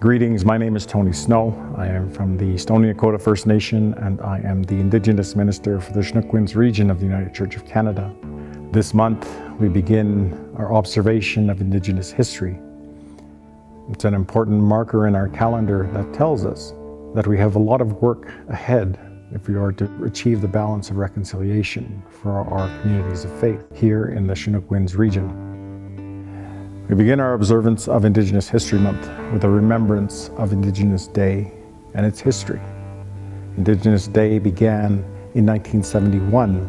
Greetings, my name is Tony Snow. I am from the Stoney Nakoda First Nation and I am the Indigenous Minister for the Chinook-Winds region of the United Church of Canada. This month we begin our observation of Indigenous history. It's an important marker in our calendar that tells us that we have a lot of work ahead if we are to achieve the balance of reconciliation for our communities of faith here in the Chinook-Winds region. We begin our observance of Indigenous History Month with a remembrance of Indigenous Day and its history. Indigenous Day began in 1971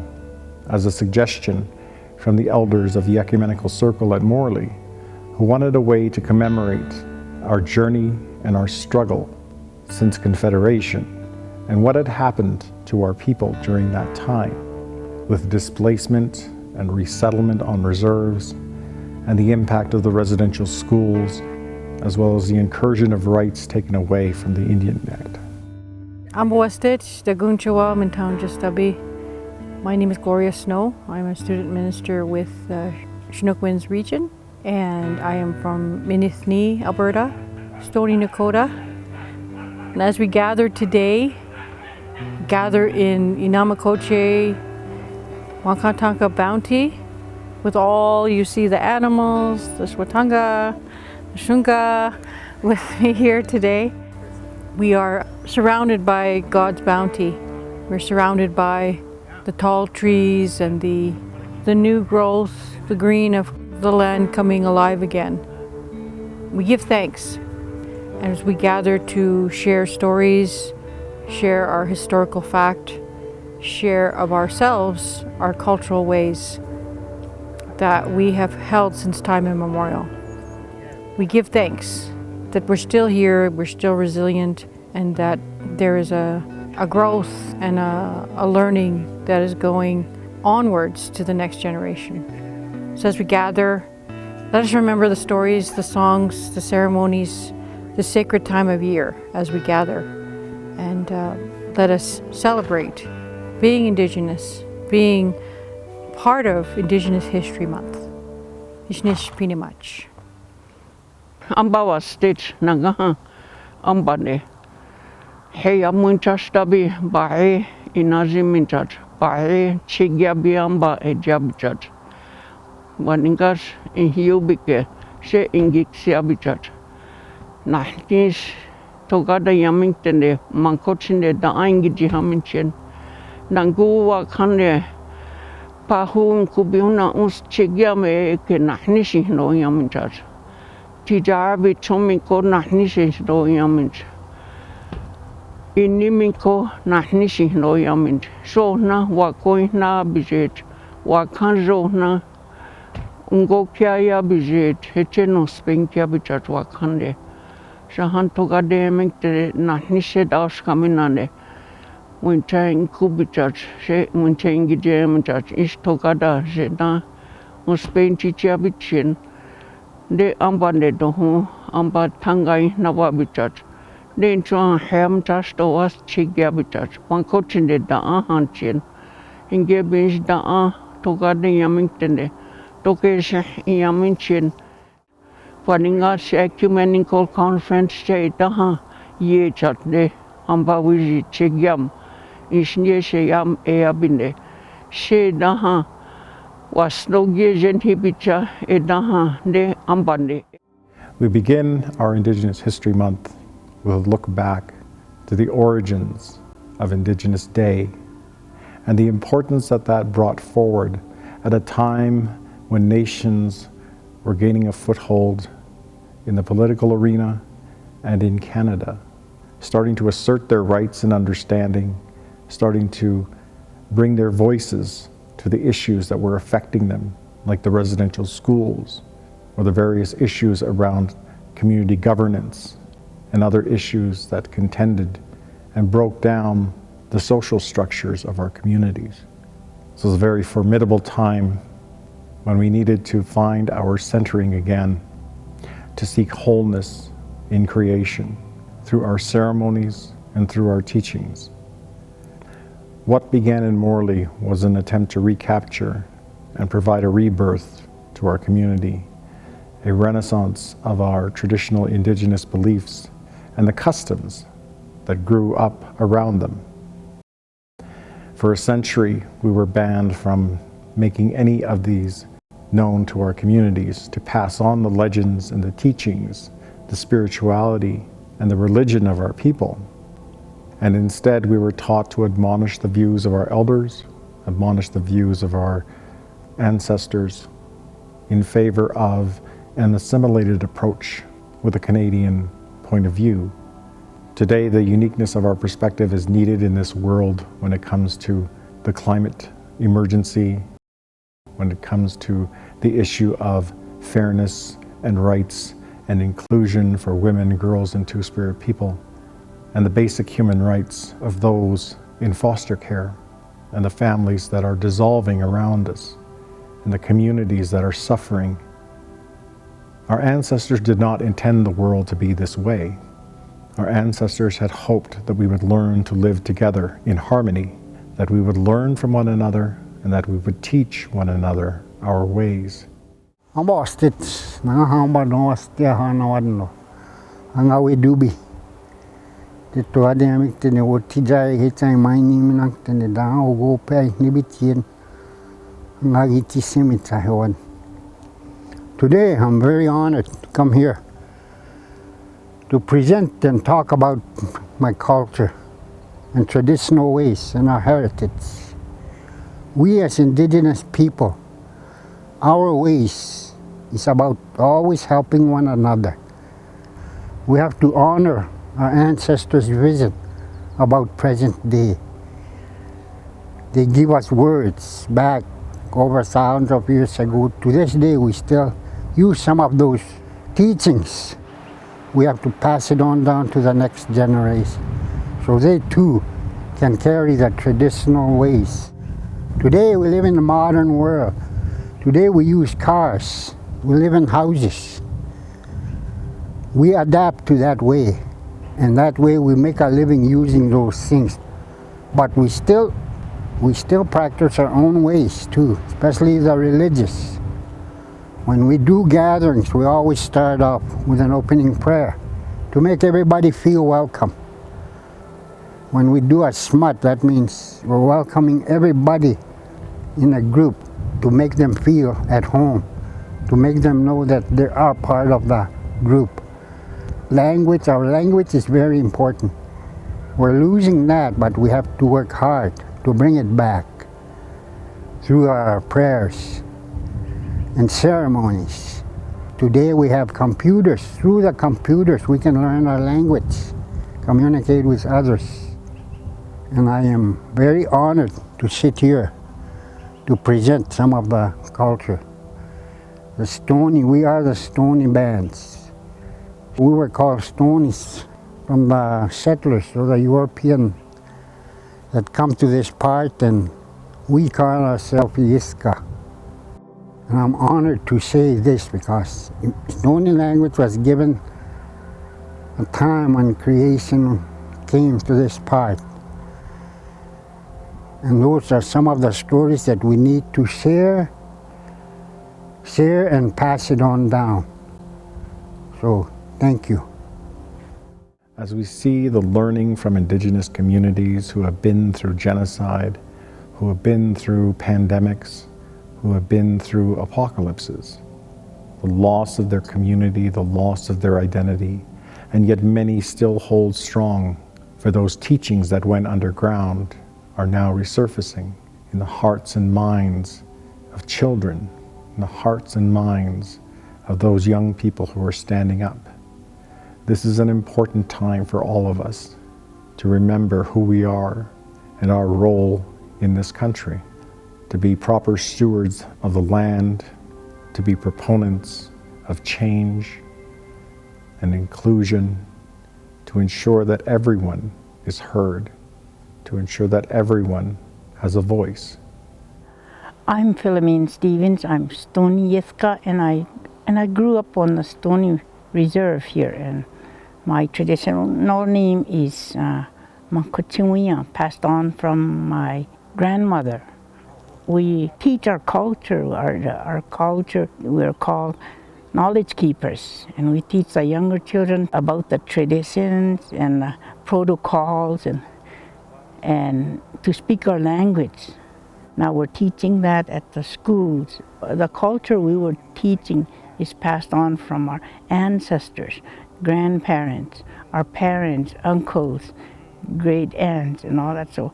as a suggestion from the elders of the Ecumenical Circle at Morley, who wanted a way to commemorate our journey and our struggle since Confederation and what had happened to our people during that time, with displacement and resettlement on reserves, and the impact of the residential schools, as well as the incursion of rights taken away from the Indian Act. My name is Gloria Snow. I'm a student minister with the Chinook-Winds region, and I am from Minithni, Alberta, Stoney Nakoda. And as we gather today, gather in Inamakoche, Wakatanka Bounty, with all, you see the animals, the Swatanga, the Shunga, with me here today. We are surrounded by God's bounty. We're surrounded by the tall trees and the new growth, the green of the land coming alive again. We give thanks. And as we gather to share stories, share our historical fact, share of ourselves, our cultural ways, that we have held since time immemorial. We give thanks that we're still here, we're still resilient, and that there is a growth and a learning that is going onwards to the next generation. So as we gather, let us remember the stories, the songs, the ceremonies, the sacred time of year as we gather, and let us celebrate being Indigenous, being part of Indigenous History Month. Ishnish Pinimach. Ambawa state nanga ambane. Hey amunchastabi bae inazimintat bae chigyabi amba ejabchat. Waningas in hiubike she ingixiabitat. Nahtis togada yamintene mankochine da aingiji haminchen. Nanguwa kane Pahun kubiuna uns chigyame ke nahnishi no yaminchar. Tijabi chomiko nahnishi no yamint. Inimiko nahnishi no yamint. So na wakoi na bijet. Wakanzo na ungokia bijet. Hecheno spenkia bichat wakande. Shahan togade mingte nahnishi dash kaminane. Winter in Kubichach, she winter in Gidem Church, is Togada, Jeda, on Spain Chichabichin, de Ambande Dohu, Amba Tangai Nawabichach, de Chuan Ham Tash to was Chigabichach, one coaching the Da Hanchin, in Gabish Da Togada Yamington, Tokesh Yaminchin, Paningas Ecumenical Conference, Shay Daha, Ye Chat de Amba Wizi Chigyam. Ishnyeshayam eabine. She daha was no gejen hibicha edaha de ambande. We begin our Indigenous History Month with a look back to the origins of Indigenous Day and the importance that brought forward at a time when nations were gaining a foothold in the political arena and in Canada, starting to assert their rights and understanding, starting to bring their voices to the issues that were affecting them, like the residential schools, or the various issues around community governance, and other issues that contended and broke down the social structures of our communities. So it was a very formidable time when we needed to find our centering again, to seek wholeness in creation through our ceremonies and through our teachings. What began in Morley was an attempt to recapture and provide a rebirth to our community, a renaissance of our traditional Indigenous beliefs and the customs that grew up around them. For a century, we were banned from making any of these known to our communities, to pass on the legends and the teachings, the spirituality and the religion of our people. And instead, we were taught to admonish the views of our elders, admonish the views of our ancestors in favor of an assimilated approach with a Canadian point of view. Today, the uniqueness of our perspective is needed in this world when it comes to the climate emergency, when it comes to the issue of fairness and rights and inclusion for women, girls, and Two-Spirit people, and the basic human rights of those in foster care, and the families that are dissolving around us, and the communities that are suffering. Our ancestors did not intend the world to be this way. Our ancestors had hoped that we would learn to live together in harmony, that we would learn from one another, and that we would teach one another our ways. Ang bostit na hamba no astia hanawan no ang awi dubi dito adi amik tene wotijai hitsai maini minak tene da ogo pe ni bitien ngagi tisimita hewan. Today I'm very honored to come here to present and talk about my culture and traditional ways and our heritage. We as Indigenous people, our ways is about always helping one another. We have to honor our ancestors' vision about present day. They give us words back over thousands of years ago. To this day, we still use some of those teachings. We have to pass it on down to the next generation so they too can carry the traditional ways. Today we live in the modern world. Today we use cars. We live in houses. We adapt to that way, and that way we make a living using those things. But we still practice our own ways too, especially the religious. When we do gatherings, we always start off with an opening prayer to make everybody feel welcome. When we do a smut, that means we're welcoming everybody in a group to make them feel at home, to make them know that they are part of the group. Language, our language is very important. We're losing that, but we have to work hard to bring it back through our prayers and ceremonies. Today we have computers. Through the computers we can learn our language, communicate with others. And I am very honored to sit here to present some of the culture. We are the Stony bands. We were called Stonies from the settlers, or the European that come to this part, and we call ourselves Yiska. And I'm honored to say this because Stony language was given a time when creation came to this part. And those are some of the stories that we need to share and pass it on down. So, thank you. As we see the learning from Indigenous communities who have been through genocide, who have been through pandemics, who have been through apocalypses, the loss of their community, the loss of their identity, and yet many still hold strong for those teachings that went underground are now resurfacing in the hearts and minds of children, in the hearts and minds of those young people who are standing up. This is an important time for all of us to remember who we are and our role in this country, to be proper stewards of the land, to be proponents of change and inclusion, to ensure that everyone is heard, to ensure that everyone has a voice. I'm Philomene Stevens. I'm Stony Yiska, and I grew up on the Stony Reserve here, and my traditional name is Makuchiwia, passed on from my grandmother. We teach our culture, our culture. We're called knowledge keepers, and we teach the younger children about the traditions and protocols and to speak our language. Now we're teaching that at the schools. The culture we were teaching is passed on from our ancestors, grandparents, our parents, uncles, great aunts, and all that. So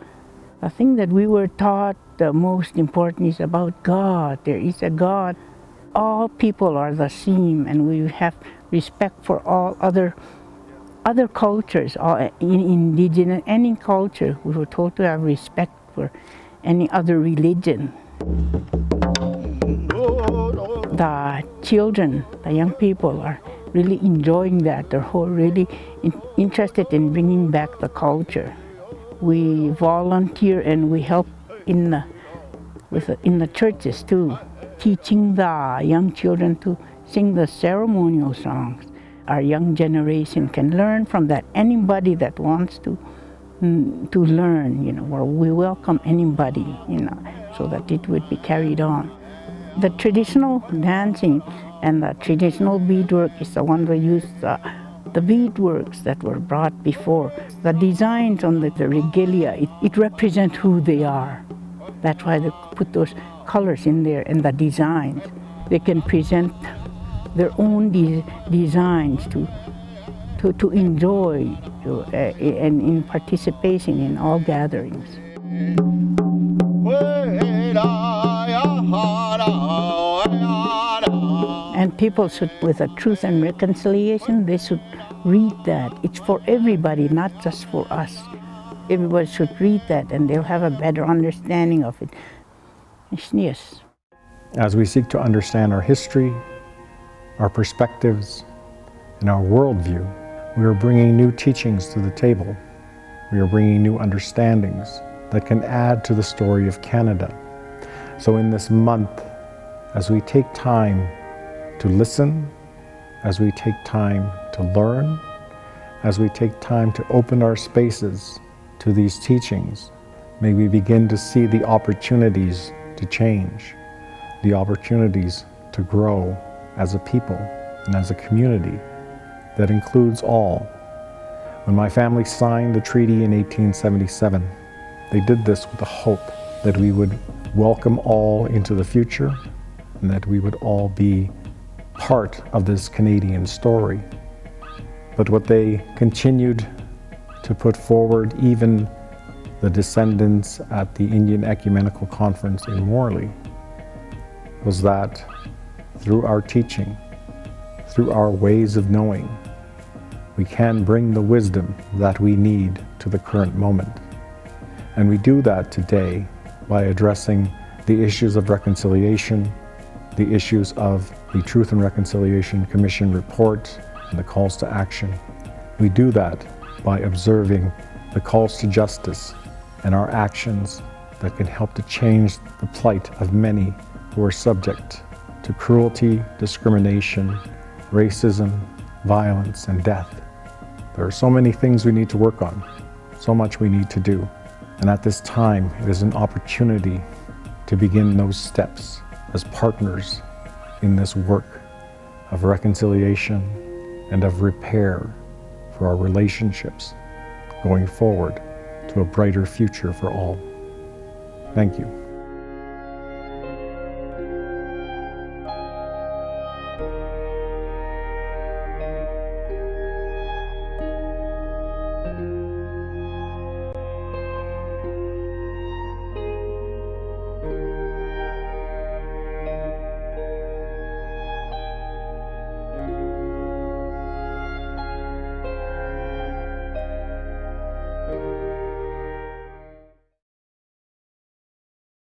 the thing that we were taught the most important is about God. There is a God. All people are the same, and we have respect for all other cultures, indigenous, any culture. We were told to have respect for any other religion. The children, the young people are really enjoying that. They're really interested in bringing back the culture. We volunteer and we help in the churches too, teaching the young children to sing the ceremonial songs. Our young generation can learn from that. Anybody that wants to learn, we welcome anybody, so that it would be carried on. The traditional dancing and the traditional beadwork is the one we use. The beadworks that were brought before, the designs on the regalia, it represents who they are. That's why they put those colors in there and the designs. They can present their own designs to enjoy and in participation in all gatherings. And people should, with a truth and reconciliation, they should read that. It's for everybody, not just for us. Everybody should read that and they'll have a better understanding of it. Yes. As we seek to understand our history, our perspectives, and our worldview, we are bringing new teachings to the table. We are bringing new understandings that can add to the story of Canada. So in this month, as we take time to listen, as we take time to learn, as we take time to open our spaces to these teachings, may we begin to see the opportunities to change, the opportunities to grow as a people and as a community that includes all. When my family signed the treaty in 1877, they did this with the hope that we would welcome all into the future and that we would all be part of this Canadian story. But what they continued to put forward, even the descendants at the Indian Ecumenical Conference in Morley, was that through our teaching, through our ways of knowing, we can bring the wisdom that we need to the current moment. And we do that today by addressing the issues of reconciliation, the issues of the Truth and Reconciliation Commission report and the calls to action. We do that by observing the calls to justice and our actions that can help to change the plight of many who are subject to cruelty, discrimination, racism, violence, and death. There are so many things we need to work on, so much we need to do. And at this time, it is an opportunity to begin those steps as partners in this work of reconciliation and of repair for our relationships going forward to a brighter future for all. Thank you.